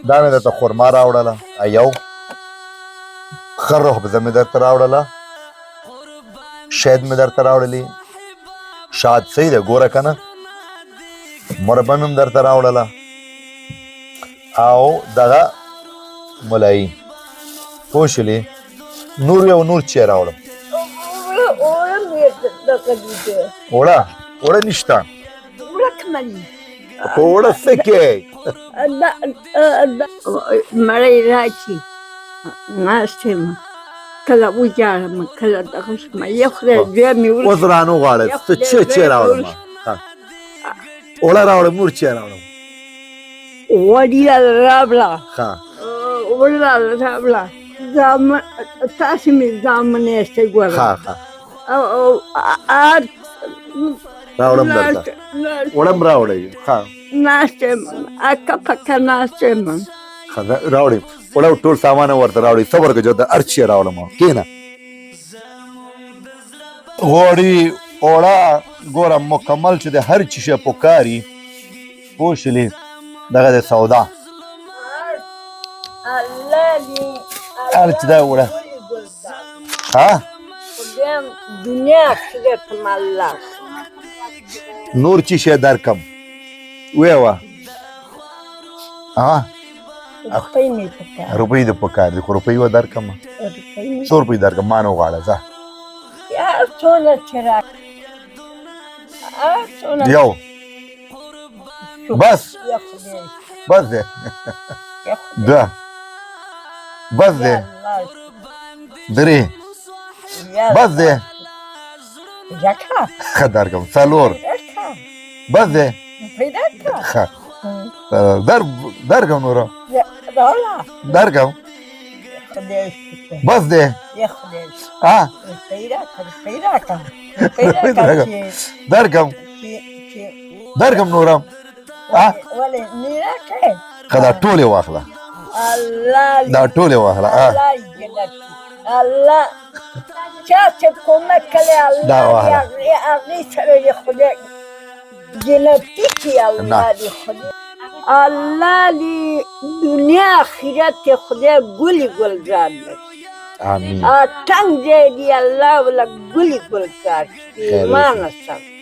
دا مې درته خرما راوړله یو ښه روغبزه مې درته راوړله شید مې درته راوړلې شاد صحیح ده ګوره که نه مربه مې هم درته راوړله او دغه ملایي پوه شولې نور یو نور چی راوړم اوړه نشته خو اوړه څه کوې مړی راشي ناست یم کله وجاړم کله دغه شم یو خدای بیا مې اوس رانه وغواړه ته چی راوړم اوړه راوړم نور چی راوړم غوړي راوړه ښه اوړه راوړه تاسې مې زامن یاستئ ګوره راوړم درته وړم راوړئ ښه ناست یم اکه پکه ناست یم ښه راوړئ وړه ټول سامان ورته راوړئ صبر کوه د هر شی راوړم کښېنه غوړي اوړه ګوره مکمل چې د هر چی شی پکاري پوه شولې دغه د سودا هر چې دا وړه ها دنیا آخرت مالله نور چی شی درکم ویوه روپۍ مې پکار روپۍ د پکار دي خو روپۍ و درکم څو روپۍ درکم ما نه وغواړه ځه څونه چې یو بس بس دی دوه بس دی درې بس دی ښه درکم څلور بس دی ښه درکم نوره درکم بس دی درکم درکم نورم ښه دا ټولې واخله دا ټولې واخله الله چا چې کومک کړی الله هغې سره د خدای جنتي کړي الله د خدای الله د دنیا آخرت خدای ګلي ګلزار دی آمین تنګ ځای دی الله وله ګلي ګلزار کړي ایمانه سره